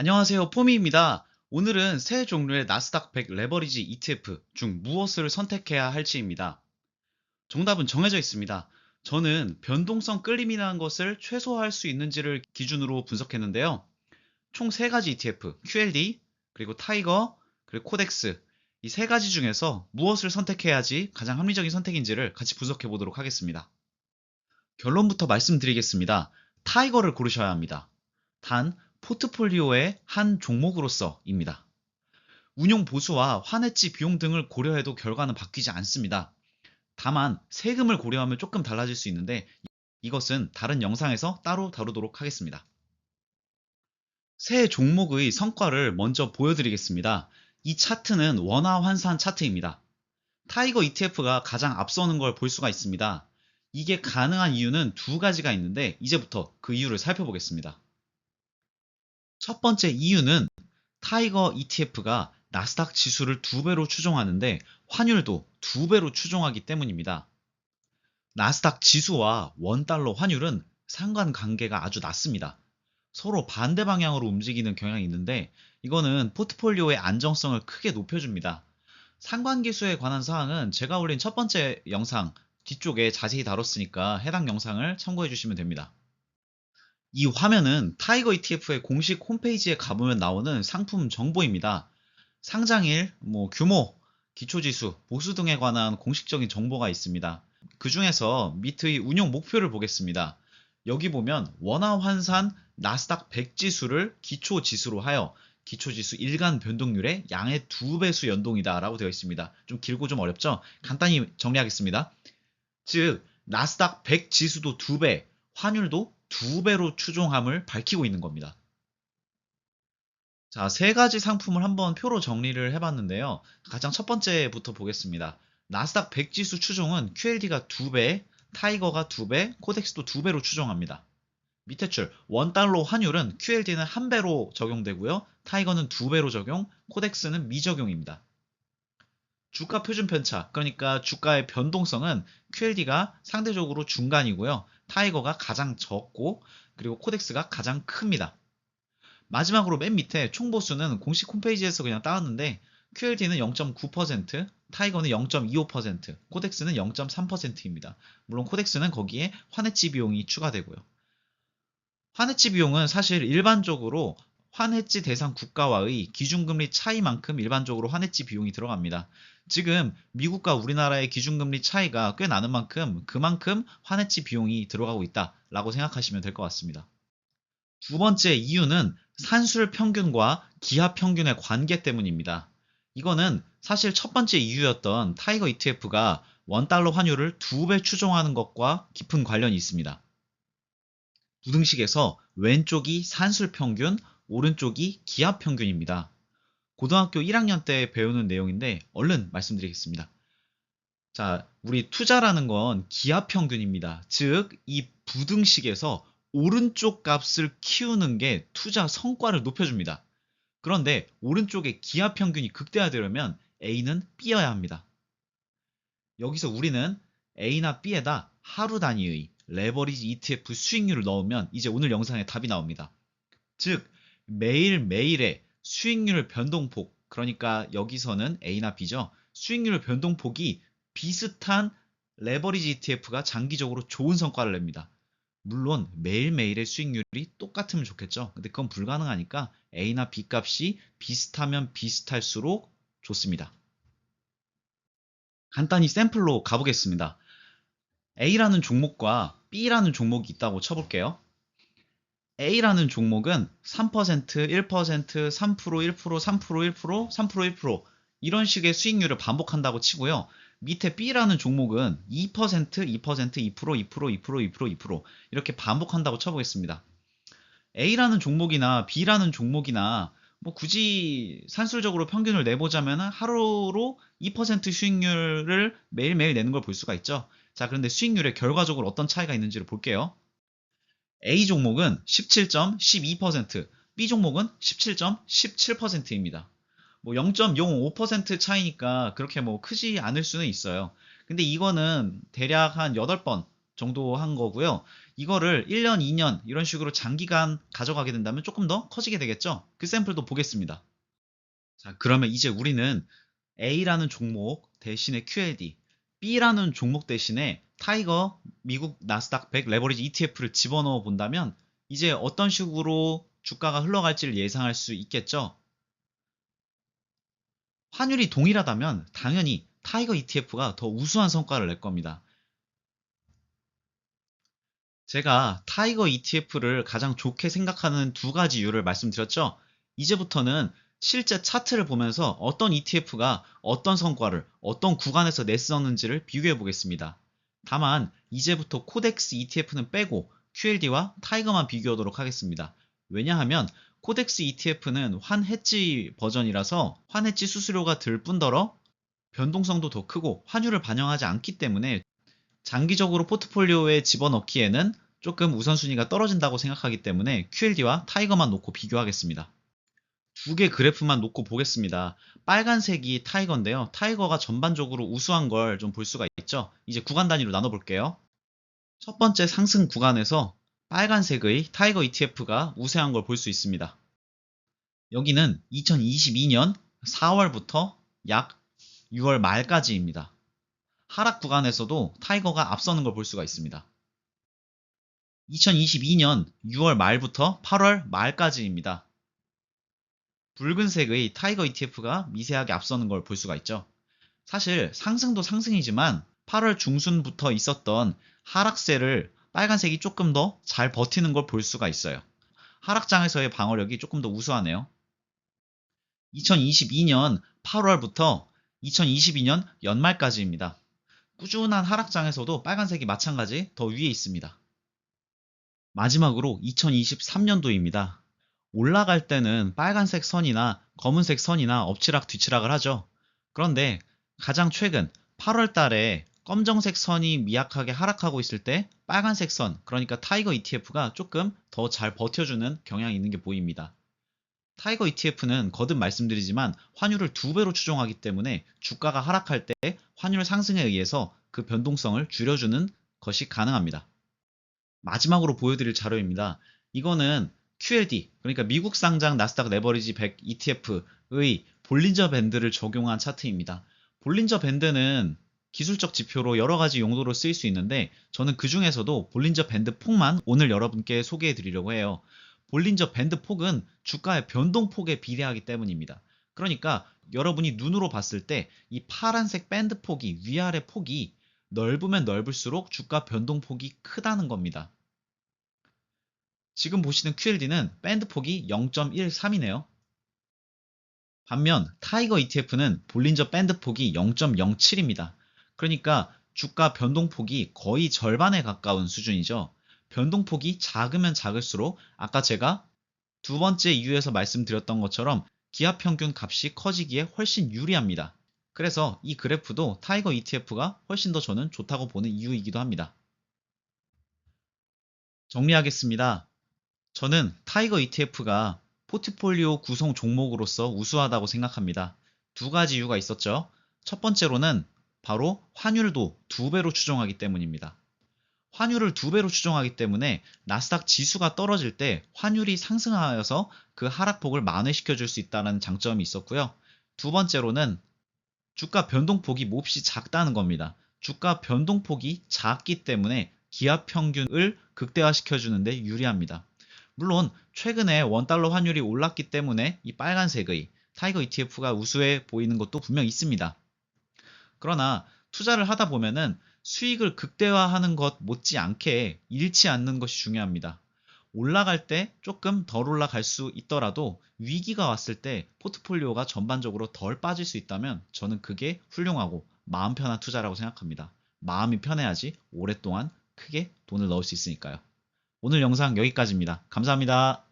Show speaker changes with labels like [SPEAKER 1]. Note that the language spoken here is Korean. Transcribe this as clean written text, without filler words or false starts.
[SPEAKER 1] 안녕하세요. 포미입니다. 오늘은 세 종류의 나스닥 100 레버리지 ETF 중 무엇을 선택해야 할지입니다. 정답은 정해져 있습니다. 저는 변동성 끌림이라는 것을 최소화할 수 있는지를 기준으로 분석했는데요. 총 세 가지 ETF, QLD, 그리고 타이거, 그리고 코덱스, 이 세 가지 중에서 무엇을 선택해야지 가장 합리적인 선택인지를 같이 분석해 보도록 하겠습니다. 결론부터 말씀드리겠습니다. 타이거를 고르셔야 합니다. 단, 포트폴리오의 한 종목으로서입니다. 운용 보수와 환해지 비용 등을 고려해도 결과는 바뀌지 않습니다. 다만 세금을 고려하면 조금 달라질 수 있는데 이것은 다른 영상에서 따로 다루도록 하겠습니다. 세 종목의 성과를 먼저 보여드리겠습니다. 이 차트는 원화 환산 차트입니다. 타이거 ETF가 가장 앞서는 걸 볼 수가 있습니다. 이게 가능한 이유는 두 가지가 있는데 이제부터 그 이유를 살펴보겠습니다. 첫 번째 이유는 타이거 ETF가 나스닥 지수를 2배로 추종하는데 환율도 2배로 추종하기 때문입니다. 나스닥 지수와 원달러 환율은 상관관계가 아주 낮습니다. 서로 반대 방향으로 움직이는 경향이 있는데 이거는 포트폴리오의 안정성을 크게 높여줍니다. 상관계수에 관한 사항은 제가 올린 첫 번째 영상 뒤쪽에 자세히 다뤘으니까 해당 영상을 참고해 주시면 됩니다. 이 화면은 타이거 ETF의 공식 홈페이지에 가보면 나오는 상품 정보입니다. 상장일, 규모, 기초지수, 보수 등에 관한 공식적인 정보가 있습니다. 그 중에서 밑의 운용 목표를 보겠습니다. 여기 보면 원화 환산 나스닥 100 지수를 기초지수로 하여 기초지수 일간 변동률의 양의 2배수 연동이다 라고 되어 있습니다. 좀 길고 좀 어렵죠? 간단히 정리하겠습니다. 즉 나스닥 100 지수도 2배, 환율도 2배로 추종함을 밝히고 있는 겁니다. 자, 세 가지 상품을 한번 표로 정리를 해봤는데요. 가장 첫 번째부터 보겠습니다. 나스닥 100 지수 추종은 QLD가 2배, 타이거가 2배, 코덱스도 2배로 추종합니다. 밑에 줄 원달러 환율은 QLD는 1배로 적용되고요. 타이거는 2배로 적용, 코덱스는 미적용입니다. 주가 표준 편차, 그러니까 주가의 변동성은 QLD가 상대적으로 중간이고요. 타이거가 가장 적고 그리고 코덱스가 가장 큽니다. 마지막으로 맨 밑에 총보수는 공식 홈페이지에서 그냥 따왔는데 QLD는 0.9%, 타이거는 0.25%, 코덱스는 0.3%입니다. 물론 코덱스는 거기에 환해지 비용이 추가되고요. 환해지 비용은 사실 일반적으로 환해지 대상 국가와의 기준금리 차이만큼 일반적으로 환해지 비용이 들어갑니다. 지금 미국과 우리나라의 기준금리 차이가 꽤 나는 만큼 그만큼 환해지 비용이 들어가고 있다라고 생각하시면 될 것 같습니다. 두 번째 이유는 산술 평균과 기하 평균의 관계 때문입니다. 이거는 사실 첫 번째 이유였던 타이거 ETF가 원달러 환율을 2배 추종하는 것과 깊은 관련이 있습니다. 부등식에서 왼쪽이 산술 평균, 오른쪽이 기하 평균입니다. 고등학교 1학년 때 배우는 내용인데 얼른 말씀드리겠습니다. 자, 우리 투자라는 건 기하 평균입니다. 즉, 이 부등식에서 오른쪽 값을 키우는 게 투자 성과를 높여줍니다. 그런데 오른쪽에 기하 평균이 극대화되려면 A는 B여야 합니다. 여기서 우리는 A나 B에다 하루 단위의 레버리지 ETF 수익률을 넣으면 이제 오늘 영상에 답이 나옵니다. 즉 매일매일의 수익률 변동폭, 그러니까 여기서는 A나 B죠. 수익률 변동폭이 비슷한 레버리지 ETF가 장기적으로 좋은 성과를 냅니다. 물론 매일매일의 수익률이 똑같으면 좋겠죠. 근데 그건 불가능하니까 A나 B 값이 비슷하면 비슷할수록 좋습니다. 간단히 샘플로 가보겠습니다. A라는 종목과 B라는 종목이 있다고 쳐볼게요. A라는 종목은 3%, 1%, 3%, 1%, 3%, 1%, 3%, 1% 이런 식의 수익률을 반복한다고 치고요. 밑에 B라는 종목은 2%, 2%, 2%, 2%, 2%, 2%, 2% 이렇게 반복한다고 쳐보겠습니다. A라는 종목이나 B라는 종목이나 뭐 굳이 산술적으로 평균을 내보자면 하루로 2% 수익률을 매일매일 내는 걸 볼 수가 있죠. 자, 그런데 수익률에 결과적으로 어떤 차이가 있는지를 볼게요. A 종목은 17.12%, B 종목은 17.17%입니다. 뭐 0.05% 차이니까 그렇게 뭐 크지 않을 수는 있어요. 근데 이거는 대략 한 8번 정도 한 거고요. 이거를 1년, 2년 이런 식으로 장기간 가져가게 된다면 조금 더 커지게 되겠죠? 그 샘플도 보겠습니다. 자, 그러면 이제 우리는 A라는 종목 대신에 QLD, B라는 종목 대신에 타이거 미국 나스닥 100 레버리지 ETF를 집어넣어 본다면 이제 어떤 식으로 주가가 흘러갈지를 예상할 수 있겠죠? 환율이 동일하다면 당연히 타이거 ETF가 더 우수한 성과를 낼 겁니다. 제가 타이거 ETF를 가장 좋게 생각하는 두 가지 이유를 말씀드렸죠. 이제부터는 실제 차트를 보면서 어떤 ETF가 어떤 성과를 어떤 구간에서 냈었는지를 비교해 보겠습니다. 다만 이제부터 코덱스 ETF는 빼고 QLD와 타이거만 비교하도록 하겠습니다. 왜냐하면 코덱스 ETF는 환해지 버전이라서 환해지 수수료가 들 뿐더러 변동성도 더 크고 환율을 반영하지 않기 때문에 장기적으로 포트폴리오에 집어넣기에는 조금 우선순위가 떨어진다고 생각하기 때문에 QLD와 타이거만 놓고 비교하겠습니다. 두 개 그래프만 놓고 보겠습니다. 빨간색이 타이거인데요. 타이거가 전반적으로 우수한 걸 좀 볼 수가 있죠. 이제 구간 단위로 나눠볼게요. 첫 번째 상승 구간에서 빨간색의 타이거 ETF가 우세한 걸 볼 수 있습니다. 여기는 2022년 4월부터 약 6월 말까지입니다. 하락 구간에서도 타이거가 앞서는 걸 볼 수가 있습니다. 2022년 6월 말부터 8월 말까지입니다. 붉은색의 타이거 ETF가 미세하게 앞서는 걸 볼 수가 있죠. 사실 상승도 상승이지만 8월 중순부터 있었던 하락세를 빨간색이 조금 더 잘 버티는 걸 볼 수가 있어요. 하락장에서의 방어력이 조금 더 우수하네요. 2022년 8월부터 2022년 연말까지입니다. 꾸준한 하락장에서도 빨간색이 마찬가지 더 위에 있습니다. 마지막으로 2023년도입니다. 올라갈 때는 빨간색 선이나 검은색 선이나 엎치락 뒤치락을 하죠. 그런데 가장 최근 8월 달에 검정색 선이 미약하게 하락하고 있을 때 빨간색 선, 그러니까 타이거 ETF가 조금 더 잘 버텨주는 경향이 있는 게 보입니다. 타이거 ETF는 거듭 말씀드리지만 환율을 2배로 추종하기 때문에 주가가 하락할 때 환율 상승에 의해서 그 변동성을 줄여주는 것이 가능합니다. 마지막으로 보여드릴 자료입니다. 이거는 QLD, 그러니까 미국 상장 나스닥 레버리지 100 ETF의 볼린저 밴드를 적용한 차트입니다. 볼린저 밴드는 기술적 지표로 여러 가지 용도로 쓰일 수 있는데 저는 그 중에서도 볼린저 밴드 폭만 오늘 여러분께 소개해 드리려고 해요. 볼린저 밴드 폭은 주가의 변동폭에 비례하기 때문입니다. 그러니까 여러분이 눈으로 봤을 때 이 파란색 밴드 폭이 위아래 폭이 넓으면 넓을수록 주가 변동폭이 크다는 겁니다. 지금 보시는 QLD는 밴드 폭이 0.13이네요. 반면 타이거 ETF는 볼린저 밴드 폭이 0.07입니다. 그러니까 주가 변동폭이 거의 절반에 가까운 수준이죠. 변동폭이 작으면 작을수록 아까 제가 두 번째 이유에서 말씀드렸던 것처럼 기하평균 값이 커지기에 훨씬 유리합니다. 그래서 이 그래프도 타이거 ETF가 훨씬 더 저는 좋다고 보는 이유이기도 합니다. 정리하겠습니다. 저는 타이거 ETF가 포트폴리오 구성 종목으로서 우수하다고 생각합니다. 두 가지 이유가 있었죠. 첫 번째로는 바로 환율도 2배로 추종하기 때문입니다. 환율을 2배로 추종하기 때문에 나스닥 지수가 떨어질 때 환율이 상승하여서 그 하락폭을 만회시켜 줄 수 있다는 장점이 있었고요. 두 번째로는 주가 변동폭이 몹시 작다는 겁니다. 주가 변동폭이 작기 때문에 기하평균을 극대화시켜 주는데 유리합니다. 물론 최근에 원달러 환율이 올랐기 때문에 이 빨간색의 타이거 ETF가 우수해 보이는 것도 분명 있습니다. 그러나 투자를 하다 보면은 수익을 극대화하는 것 못지않게 잃지 않는 것이 중요합니다. 올라갈 때 조금 덜 올라갈 수 있더라도 위기가 왔을 때 포트폴리오가 전반적으로 덜 빠질 수 있다면 저는 그게 훌륭하고 마음 편한 투자라고 생각합니다. 마음이 편해야지 오랫동안 크게 돈을 넣을 수 있으니까요. 오늘 영상 여기까지입니다. 감사합니다.